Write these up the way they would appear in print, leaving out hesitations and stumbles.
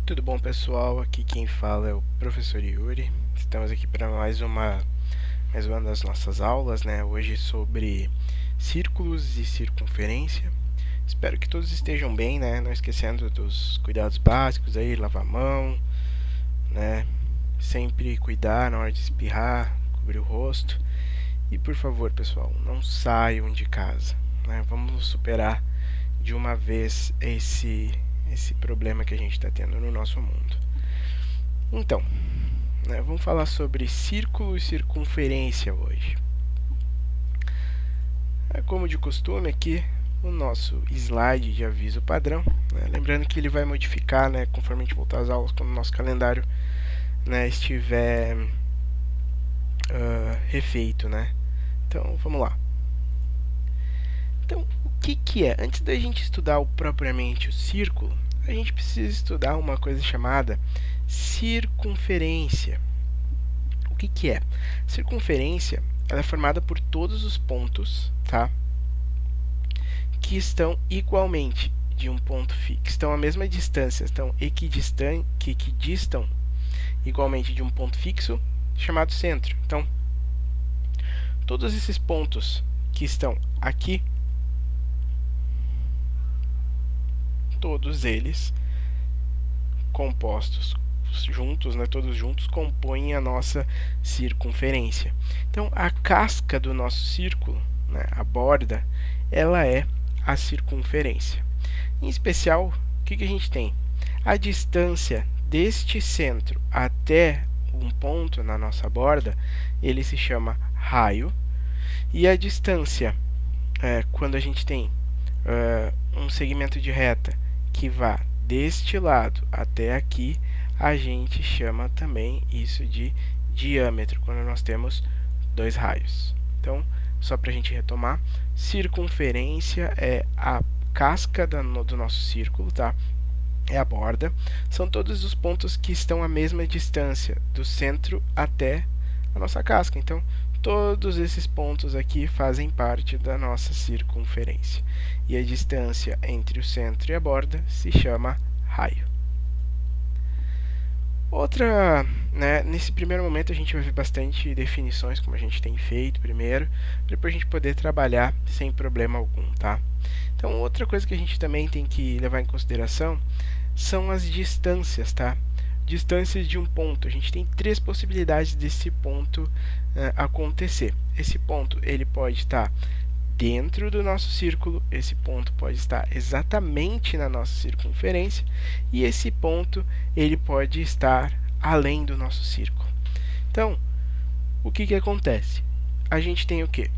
Tudo bom, pessoal? Aqui quem fala é o professor Yuri. Estamos aqui para mais uma das nossas aulas, né? Hoje sobre círculos e circunferência. Espero que todos estejam bem, né? Não esquecendo dos cuidados básicos aí, lavar a mão, né? Sempre cuidar na hora de espirrar, cobrir o rosto. E por favor, pessoal, não saiam de casa, né? Vamos superar de uma vez esse problema que a gente está tendo no nosso mundo. Então, né, vamos falar sobre círculo e circunferência hoje. Como de costume aqui, o nosso slide de aviso padrão, né, lembrando que ele vai modificar, né, conforme a gente voltar às aulas, quando o nosso calendário, né, estiver refeito, né. Então, vamos lá. Então, o que é? Antes da gente estudar propriamente o círculo, a gente precisa estudar uma coisa chamada circunferência. O que é? Circunferência, ela é formada por todos os pontos, tá? Que estão igualmente de um ponto fixo, que estão à mesma distância, estão equidistam igualmente de um ponto fixo, chamado centro. Então, todos esses pontos que estão aqui, todos eles compostos juntos, né, todos juntos, compõem a nossa circunferência. Então, a casca do nosso círculo, né, a borda, ela é a circunferência. Em especial, o que a gente tem? A distância deste centro até um ponto na nossa borda, ele se chama raio, e a distância, quando a gente tem um segmento de reta que vá deste lado até aqui, a gente chama também isso de diâmetro, quando nós temos dois raios. Então, só para a gente retomar, circunferência é a casca do nosso círculo, tá? É a borda. São todos os pontos que estão à mesma distância do centro até a nossa casca. Então, todos esses pontos aqui fazem parte da nossa circunferência. E a distância entre o centro e a borda se chama raio. Nesse primeiro momento a gente vai ver bastante definições, como a gente tem feito primeiro, para a gente poder trabalhar sem problema algum, tá? Então, outra coisa que a gente também tem que levar em consideração são as distâncias, tá? Distâncias de um ponto. A gente tem três possibilidades desse ponto acontecer. Esse ponto ele pode estar dentro do nosso círculo, esse ponto pode estar exatamente na nossa circunferência e esse ponto ele pode estar além do nosso círculo. Então, o que acontece? A gente tem o quê?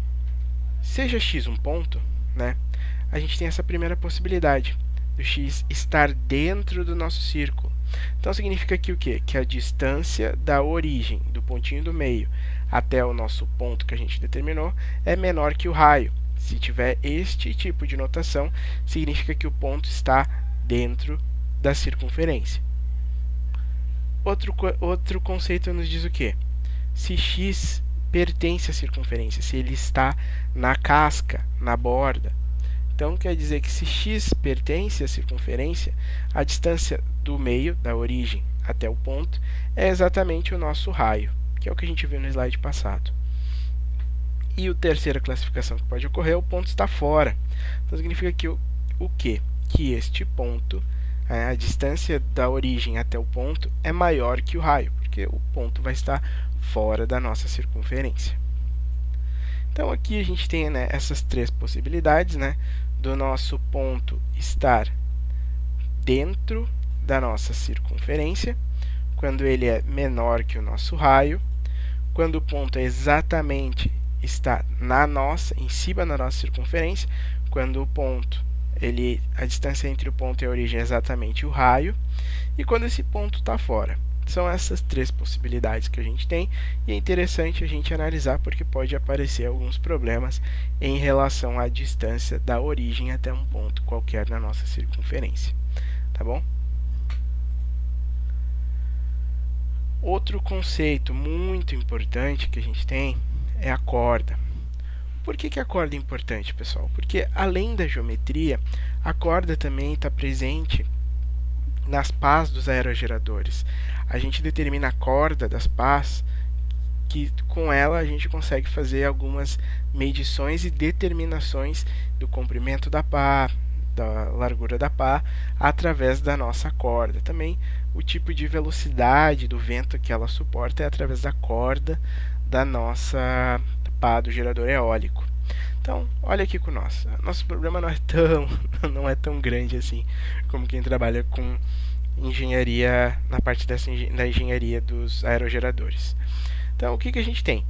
Seja x um ponto, né? A gente tem essa primeira possibilidade do x estar dentro do nosso círculo. Então, significa que o quê? Que a distância da origem, do pontinho do meio, até o nosso ponto que a gente determinou, é menor que o raio. Se tiver este tipo de notação, significa que o ponto está dentro da circunferência. Outro conceito nos diz o quê? Se x pertence à circunferência, se ele está na casca, na borda. Então, quer dizer que se x pertence à circunferência, a distância do meio, da origem até o ponto, é exatamente o nosso raio, que é o que a gente viu no slide passado. E a terceira classificação que pode ocorrer é o ponto está fora. Então, significa que o quê? Que este ponto, a distância da origem até o ponto, é maior que o raio, porque o ponto vai estar fora da nossa circunferência. Então, aqui a gente tem, né, essas três possibilidades, né, do nosso ponto estar dentro da nossa circunferência, quando ele é menor que o nosso raio, quando o ponto é exatamente está em cima da nossa circunferência, quando o ponto, a distância entre o ponto e a origem é exatamente o raio, e quando esse ponto está fora. São essas três possibilidades que a gente tem, e é interessante a gente analisar porque pode aparecer alguns problemas em relação à distância da origem até um ponto qualquer na nossa circunferência, tá bom? Outro conceito muito importante que a gente tem é a corda. Por que a corda é importante, pessoal? Porque além da geometria, a corda também está presente nas pás dos aerogeradores. A gente determina a corda das pás, que com ela a gente consegue fazer algumas medições e determinações do comprimento da pá, da largura da pá, através da nossa corda. Também o tipo de velocidade do vento que ela suporta é através da corda da nossa pá do gerador eólico. Então, olha aqui com nós. Nosso problema não é tão grande assim como quem trabalha com engenharia na parte da engenharia dos aerogeradores. Então, o que a gente tem?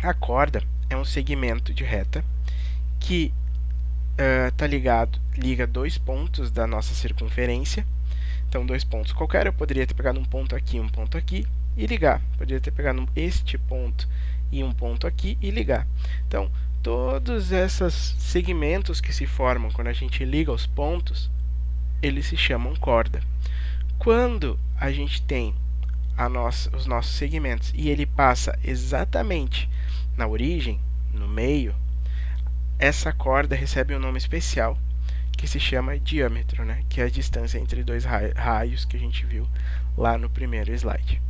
A corda é um segmento de reta que liga dois pontos da nossa circunferência. Então, dois pontos qualquer, eu poderia ter pegado um ponto aqui e ligar. Poderia ter pegado este ponto e um ponto aqui e ligar. Então, todos esses segmentos que se formam quando a gente liga os pontos, eles se chamam corda. Quando a gente tem os nossos segmentos e ele passa exatamente na origem, no meio, essa corda recebe um nome especial que se chama diâmetro, né? Que é a distância entre dois raios que a gente viu lá no primeiro slide.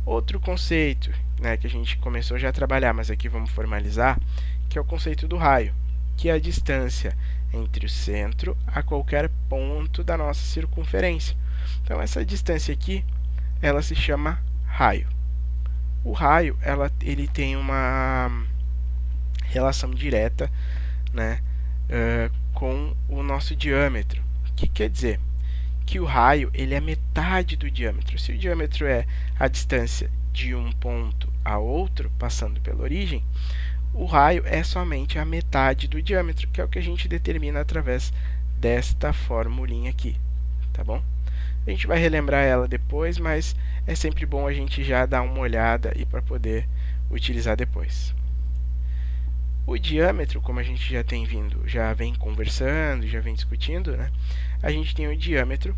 Outro conceito, né, que a gente começou já a trabalhar, mas aqui vamos formalizar, que é o conceito do raio, que é a distância entre o centro a qualquer ponto da nossa circunferência. Então, essa distância aqui, ela se chama raio. O raio, ele tem uma relação direta, né, com o nosso diâmetro. O que quer dizer? Que o raio ele é metade do diâmetro. Se o diâmetro é a distância de um ponto a outro, passando pela origem, o raio é somente a metade do diâmetro, que é o que a gente determina através desta formulinha aqui, tá bom? A gente vai relembrar ela depois, mas é sempre bom a gente já dar uma olhada e para poder utilizar depois. O diâmetro, como a gente já vem conversando, já vem discutindo, né? A gente tem o diâmetro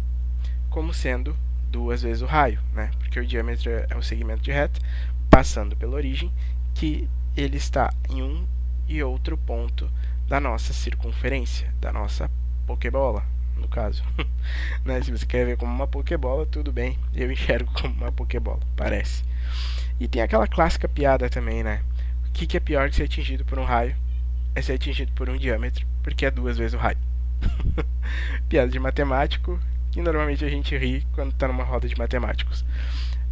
como sendo duas vezes o raio, né? Porque o diâmetro é o segmento de reta passando pela origem, que ele está em um e outro ponto da nossa circunferência, da nossa pokebola, no caso. Né? Se você quer ver como uma pokebola, tudo bem, eu enxergo como uma pokebola, parece. E tem aquela clássica piada também, né? O que é pior que ser atingido por um raio? É ser atingido por um diâmetro, porque é duas vezes o raio. Piada de matemático, que normalmente a gente ri quando está numa roda de matemáticos.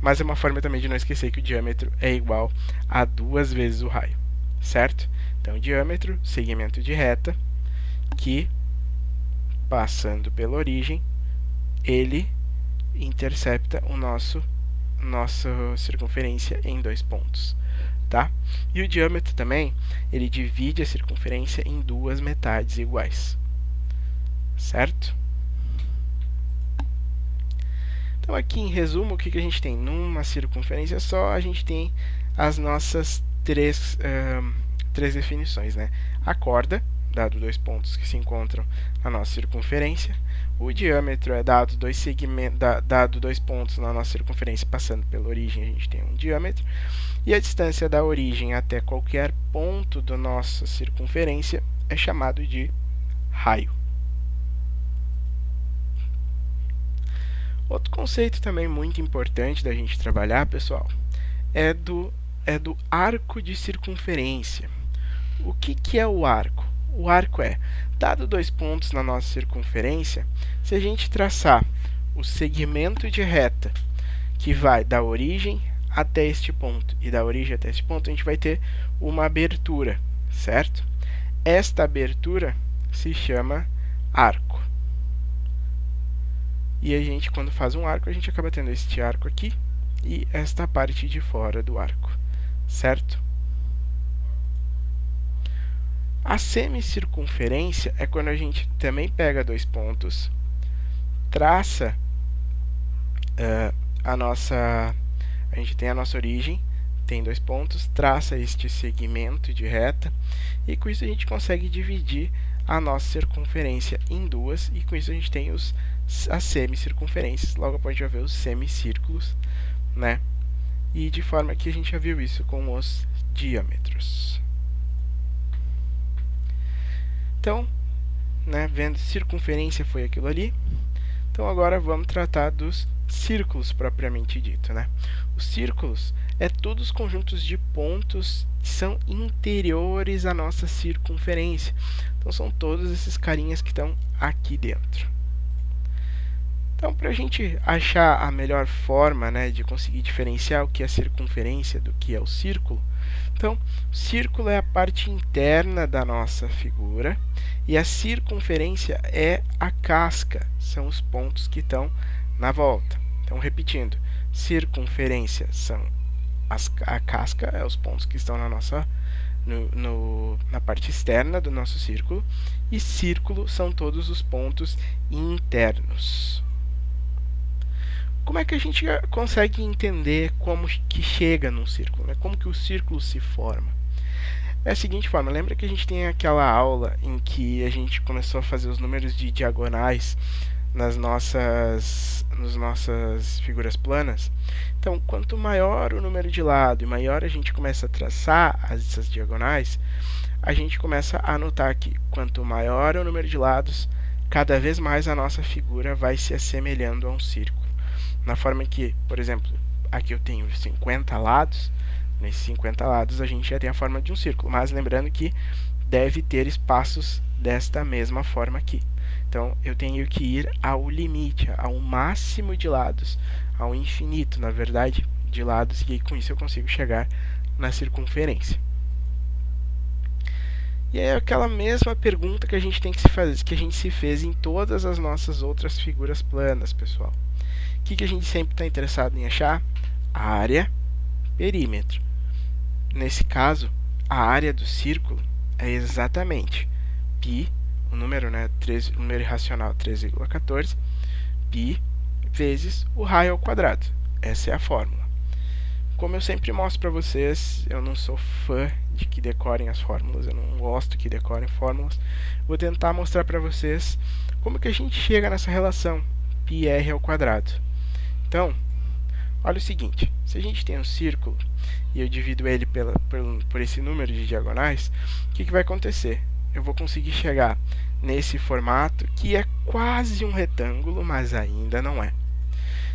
Mas é uma forma também de não esquecer que o diâmetro é igual a duas vezes o raio, certo? Então, diâmetro, segmento de reta, que, passando pela origem, ele intercepta nossa circunferência em dois pontos. Tá? E o diâmetro também, ele divide a circunferência em duas metades iguais, certo? Então aqui em resumo, o que a gente tem? Numa circunferência só, a gente tem as nossas três definições, né? A corda, dado dois pontos que se encontram na nossa circunferência. O diâmetro é dado dois pontos na nossa circunferência passando pela origem, a gente tem um diâmetro. E a distância da origem até qualquer ponto da nossa circunferência é chamado de raio. Outro conceito também muito importante da gente trabalhar, pessoal, é do arco de circunferência. O que é o arco? O arco é, dado dois pontos na nossa circunferência, se a gente traçar o segmento de reta que vai da origem até este ponto e da origem até este ponto, a gente vai ter uma abertura, certo? Esta abertura se chama arco. E a gente, quando faz um arco, a gente acaba tendo este arco aqui e esta parte de fora do arco, certo? A semicircunferência é quando a gente também pega dois pontos, traça a gente tem a nossa origem, tem dois pontos, traça este segmento de reta e com isso a gente consegue dividir a nossa circunferência em duas e com isso a gente tem as semicircunferências. Logo após a gente vai ver os semicírculos, né? E de forma que a gente já viu isso com os diâmetros. Então, né, vendo circunferência foi aquilo ali, Então agora vamos tratar dos círculos propriamente dito, né? Os círculos é todos os conjuntos de pontos que são interiores à nossa circunferência. Então são todos esses carinhas que estão aqui dentro. Então, para a gente achar a melhor forma, né, de conseguir diferenciar o que é circunferência do que é o círculo, então, o círculo é a parte interna da nossa figura e a circunferência é a casca, são os pontos que estão na volta. Então, repetindo, circunferência são a casca, é os pontos que estão na nossa na parte externa do nosso círculo, e círculo são todos os pontos internos. Como é que a gente consegue entender como que chega num círculo, né? Como que o círculo se forma? É a seguinte forma, lembra que a gente tem aquela aula em que a gente começou a fazer os números de diagonais nas nossas figuras planas? Então, quanto maior o número de lado e maior a gente começa a traçar essas diagonais, a gente começa a notar que quanto maior o número de lados, cada vez mais a nossa figura vai se assemelhando a um círculo. Na forma que, por exemplo, aqui eu tenho 50 lados, nesses 50 lados a gente já tem a forma de um círculo, mas lembrando que deve ter espaços desta mesma forma aqui. Então, eu tenho que ir ao limite, ao máximo de lados, ao infinito, na verdade, de lados, e com isso eu consigo chegar na circunferência. E é aquela mesma pergunta que a gente tem que se fazer, que a gente se fez em todas as nossas outras figuras planas, pessoal. O que a gente sempre está interessado em achar? Área, perímetro. Nesse caso, a área do círculo é exatamente π, o número, né, o número irracional 3,14, π vezes o raio ao quadrado. Essa é a fórmula. Como eu sempre mostro para vocês, eu não sou fã de que decorem as fórmulas, eu não gosto que decorem fórmulas. Vou tentar mostrar para vocês como que a gente chega nessa relação πr ao quadrado. Então, olha o seguinte, se a gente tem um círculo e eu divido ele por esse número de diagonais, o que vai acontecer? Eu vou conseguir chegar nesse formato que é quase um retângulo, mas ainda não é.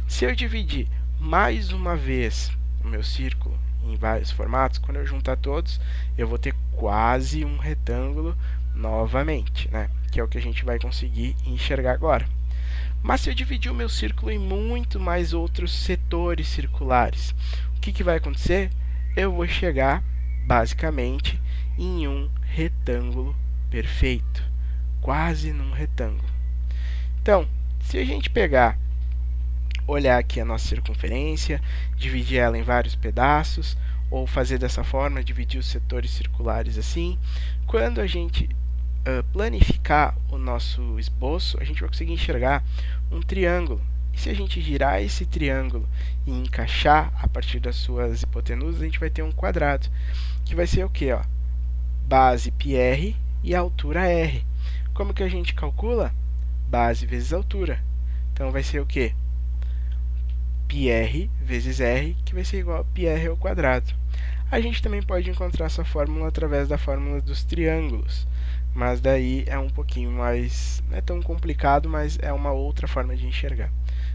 Se eu dividir mais uma vez o meu círculo em vários formatos, quando eu juntar todos, eu vou ter quase um retângulo novamente, né? Que é o que a gente vai conseguir enxergar agora. Mas se eu dividir o meu círculo em muito mais outros setores circulares, o que vai acontecer? Eu vou chegar, basicamente, em um retângulo perfeito, quase num retângulo. Então, se a gente olhar aqui a nossa circunferência, dividir ela em vários pedaços, ou fazer dessa forma, dividir os setores circulares assim, quando a gente planificar o nosso esboço, a gente vai conseguir enxergar um triângulo. E se a gente girar esse triângulo e encaixar a partir das suas hipotenusas, a gente vai ter um quadrado, que vai ser o quê? Base πr e altura r. Como que a gente calcula? Base vezes altura. Então, vai ser o quê? πr vezes r, que vai ser igual a πr ao quadrado. A gente também pode encontrar essa fórmula através da fórmula dos triângulos, mas daí é um pouquinho mais, não é tão complicado, mas é uma outra forma de enxergar.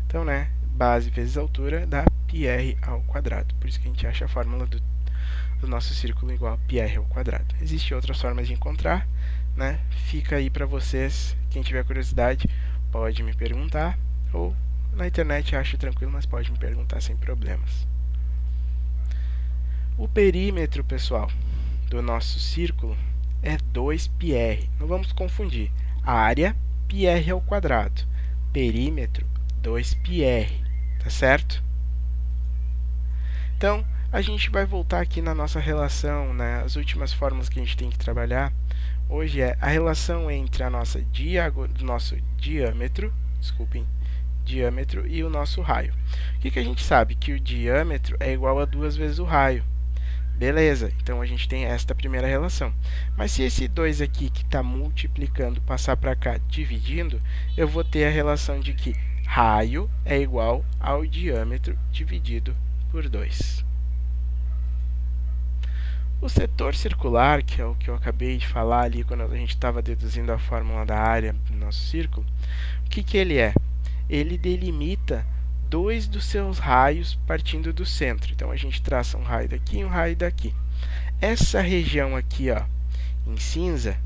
Então, né, base vezes altura dá πr ao quadrado. Por isso que a gente acha a fórmula do nosso círculo igual a πr ao quadrado. Existem outras formas de encontrar, né? Fica aí para vocês, quem tiver curiosidade pode me perguntar, ou na internet acho tranquilo, mas pode me perguntar sem problemas. O perímetro, pessoal, do nosso círculo é 2πr. Não vamos confundir. Área, πr ao quadrado. Perímetro, 2πr. Tá certo? Então, a gente vai voltar aqui na nossa relação, né? As últimas fórmulas que a gente tem que trabalhar hoje é a relação entre a nosso diâmetro, diâmetro e o nosso raio. O que a gente sabe? Que o diâmetro é igual a 2 vezes o raio. Beleza, então a gente tem esta primeira relação. Mas se esse 2 aqui que está multiplicando passar para cá dividindo, eu vou ter a relação de que raio é igual ao diâmetro dividido por 2. O setor circular, que é o que eu acabei de falar ali quando a gente estava deduzindo a fórmula da área do nosso círculo, o que ele é? ele delimita dois dos seus raios partindo do centro. Então, a gente traça um raio daqui e um raio daqui. Essa região aqui, ó, em cinza,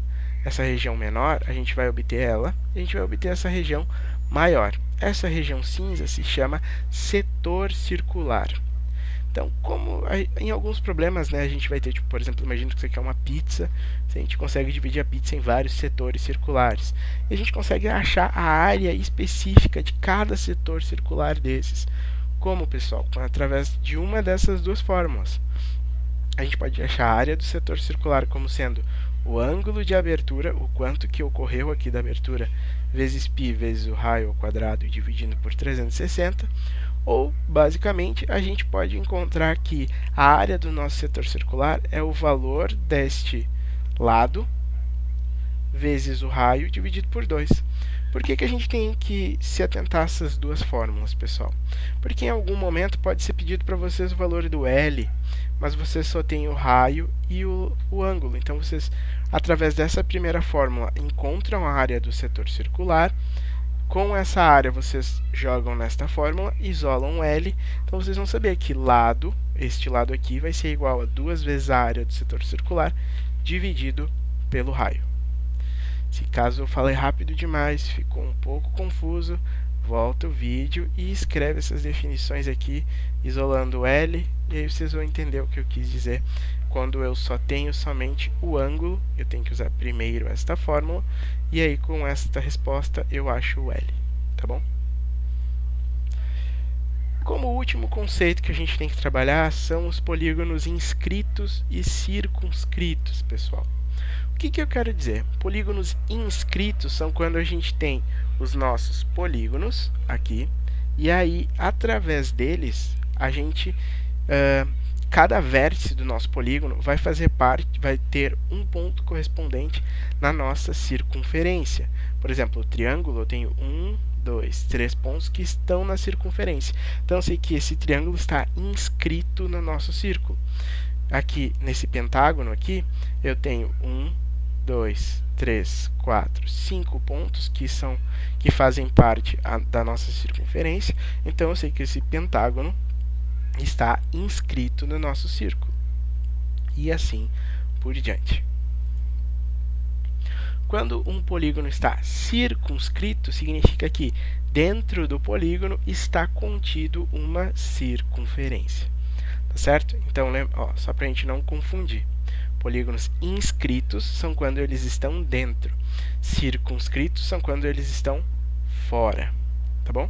essa região menor, a gente vai obter ela, e a gente vai obter essa região maior. Essa região cinza se chama setor circular. Então, como em alguns problemas, né, a gente vai ter, tipo, por exemplo, imagina que isso aqui é uma pizza, a gente consegue dividir a pizza em vários setores circulares. E a gente consegue achar a área específica de cada setor circular desses. Como, pessoal? Através de uma dessas duas fórmulas. A gente pode achar a área do setor circular como sendo o ângulo de abertura, o quanto que ocorreu aqui da abertura, vezes π vezes o raio ao quadrado dividindo por 360. Ou, basicamente, a gente pode encontrar que a área do nosso setor circular é o valor deste lado vezes o raio dividido por 2. Por que a gente tem que se atentar a essas duas fórmulas, pessoal? Porque em algum momento pode ser pedido para vocês o valor do L, mas vocês só têm o raio e o ângulo. Então, vocês, através dessa primeira fórmula, encontram a área do setor circular. Com essa área, vocês jogam nesta fórmula, isolam o L. Então, vocês vão saber que este lado aqui, vai ser igual a 2 vezes a área do setor circular dividido pelo raio. Se caso eu falei rápido demais, ficou um pouco confuso, volta o vídeo e escreve essas definições aqui, isolando o L, e aí vocês vão entender o que eu quis dizer. Quando eu só tenho somente o ângulo, eu tenho que usar primeiro esta fórmula, e aí com esta resposta eu acho o L, tá bom? Como último conceito que a gente tem que trabalhar são os polígonos inscritos e circunscritos, pessoal. O que eu quero dizer? Polígonos inscritos são quando a gente tem os nossos polígonos aqui, e aí, através deles, a gente, cada vértice do nosso polígono vai ter um ponto correspondente na nossa circunferência. Por exemplo, o triângulo, eu tenho 1, 2, 3 pontos que estão na circunferência. Então, eu sei que esse triângulo está inscrito no nosso círculo. Aqui, nesse pentágono aqui, eu tenho 1, 2, 3, 4, 5 pontos que fazem parte da nossa circunferência. Então, eu sei que esse pentágono está inscrito no nosso círculo. E assim por diante. Quando um polígono está circunscrito, significa que dentro do polígono está contido uma circunferência. Tá certo? Então, só para a gente não confundir. Polígonos inscritos são quando eles estão dentro. Circunscritos são quando eles estão fora. Tá bom?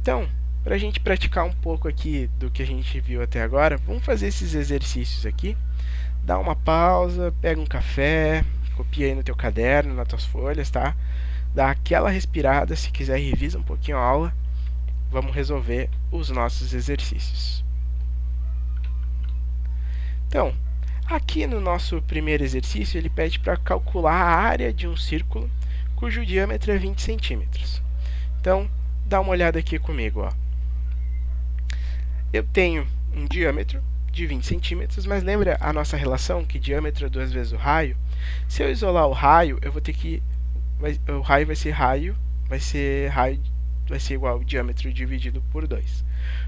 Então, para a gente praticar um pouco aqui do que a gente viu até agora, vamos fazer esses exercícios aqui. Dá uma pausa, pega um café, copia aí no teu caderno, nas tuas folhas, tá? Dá aquela respirada, se quiser revisa um pouquinho a aula. Vamos resolver os nossos exercícios. Então, aqui no nosso primeiro exercício, ele pede para calcular a área de um círculo cujo diâmetro é 20 centímetros. Então, dá uma olhada aqui comigo, ó. Eu tenho um diâmetro de 20 centímetros, mas lembra a nossa relação que diâmetro é 2 vezes o raio? Se eu isolar o raio, eu vou ter que... o raio vai ser igual ao diâmetro dividido por 2.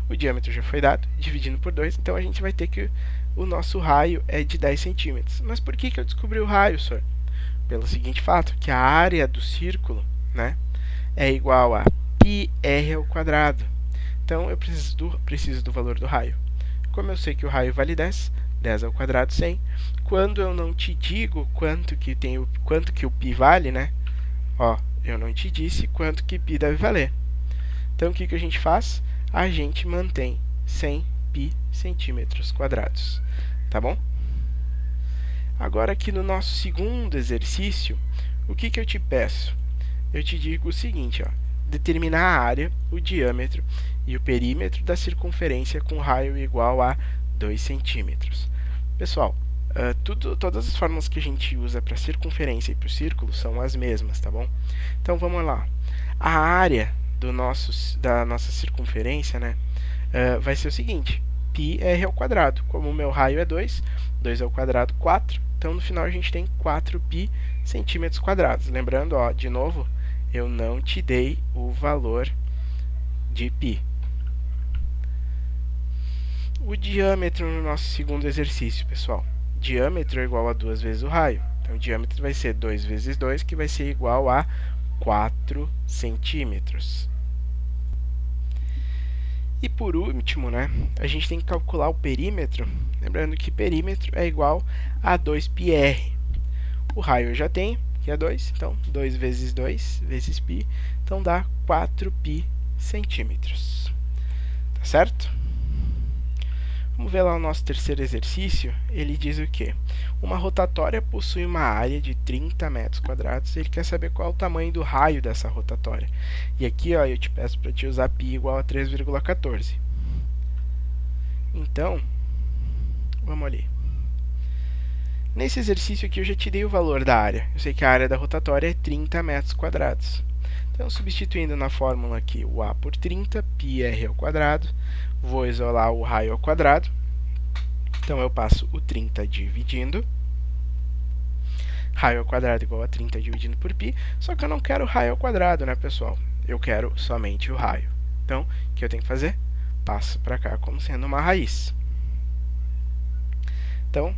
O diâmetro já foi dado, dividindo por 2, então a gente vai ter que o nosso raio é de 10 centímetros. Mas por que eu descobri o raio, senhor? Pelo seguinte fato, que a área do círculo, né, é igual a πr ao quadrado. Então, eu preciso do valor do raio. Como eu sei que o raio vale 10, 10 ao quadrado 100. Quando eu não te digo quanto que o π vale, né? Ó, eu não te disse quanto que π deve valer. Então, o que a gente faz? A gente mantém 100 π centímetros quadrados. Tá bom? Agora, aqui no nosso segundo exercício, o que eu te peço? Eu te digo o seguinte, ó. Determinar a área, o diâmetro e o perímetro da circunferência com raio igual a 2 centímetros. Pessoal, todas as fórmulas que a gente usa para circunferência e para o círculo são as mesmas, tá bom? Então, vamos lá. A área da nossa circunferência, né, vai ser o seguinte, πr ao quadrado. Como o meu raio é 2, 2 ao quadrado 4, então no final a gente tem 4π centímetros quadrados. Lembrando, ó, de novo, eu não te dei o valor de π. O diâmetro no nosso segundo exercício, pessoal. Diâmetro é igual a 2 vezes o raio. Então, o diâmetro vai ser 2 vezes 2, que vai ser igual a 4 centímetros. E por último, né, a gente tem que calcular o perímetro. Lembrando que perímetro é igual a 2πr. O raio eu já tenho, que é 2. Então, 2 vezes 2 vezes π. Então, dá 4π centímetros. Tá certo? Vamos ver lá o nosso terceiro exercício. Ele diz o quê? Uma rotatória possui uma área de 30 metros quadrados. Ele quer saber qual é o tamanho do raio dessa rotatória. E aqui, ó, eu te peço para te usar π igual a 3,14. Então, vamos ali. Nesse exercício aqui, eu já te dei o valor da área. Eu sei que a área da rotatória é 30 metros quadrados. Então, substituindo na fórmula aqui o A por 30, πr ao quadrado, vou isolar o raio ao quadrado. Então, eu passo o 30 dividindo. Raio ao quadrado igual a 30 dividindo por π. Só que eu não quero raio ao quadrado, né, pessoal? Eu quero somente o raio. Então, o que eu tenho que fazer? Passo para cá como sendo uma raiz. Então,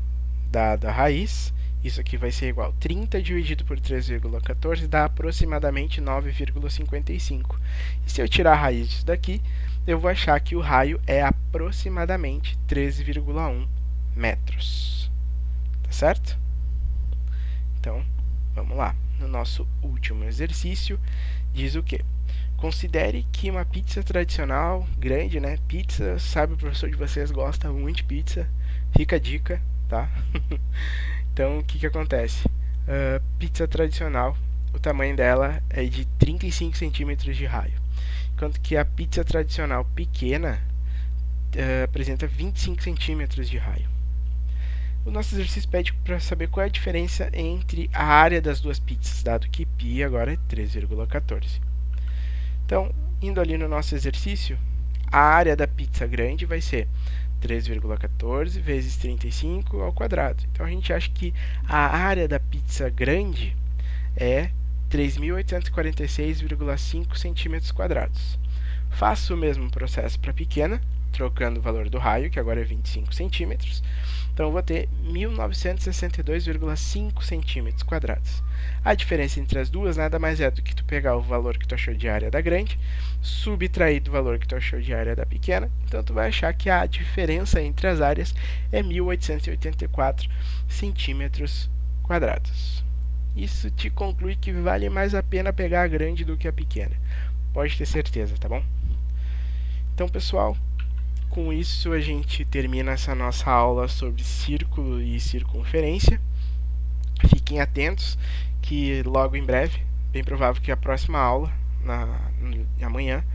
dada a raiz, isso aqui vai ser igual a 30 dividido por 3,14, dá aproximadamente 9,55. E se eu tirar a raiz disso daqui, eu vou achar que o raio é aproximadamente 13,1 metros. Tá certo? Então, vamos lá. No nosso último exercício, diz o quê? Considere que uma pizza tradicional, grande, né? Pizza, sabe, o professor de vocês gosta muito de pizza. Fica a dica, tá? Então, o que acontece? Pizza tradicional, o tamanho dela é de 35 centímetros de raio. Enquanto que a pizza tradicional pequena apresenta 25 centímetros de raio. O nosso exercício pede para saber qual é a diferença entre a área das duas pizzas, dado que π agora é 3,14. Então, indo ali no nosso exercício, a área da pizza grande vai ser 3,14 vezes 35 ao quadrado. Então, a gente acha que a área da pizza grande é 3.846,5 centímetros quadrados. Faço o mesmo processo para a pequena, trocando o valor do raio, que agora é 25 centímetros. Então, eu vou ter 1.962,5 centímetros quadrados. A diferença entre as duas nada mais é do que tu pegar o valor que tu achou de área da grande, subtrair do valor que tu achou de área da pequena. Então, tu vai achar que a diferença entre as áreas é 1.884 centímetros quadrados. Isso te conclui que vale mais a pena pegar a grande do que a pequena. Pode ter certeza, tá bom? Então, pessoal, com isso a gente termina essa nossa aula sobre círculo e circunferência. Fiquem atentos que logo em breve, bem provável que a próxima aula, amanhã,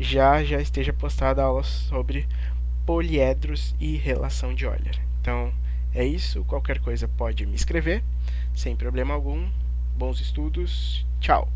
já esteja postada a aula sobre poliedros e relação de Euler. Então, é isso. Qualquer coisa pode me escrever, sem problema algum. Bons estudos. Tchau!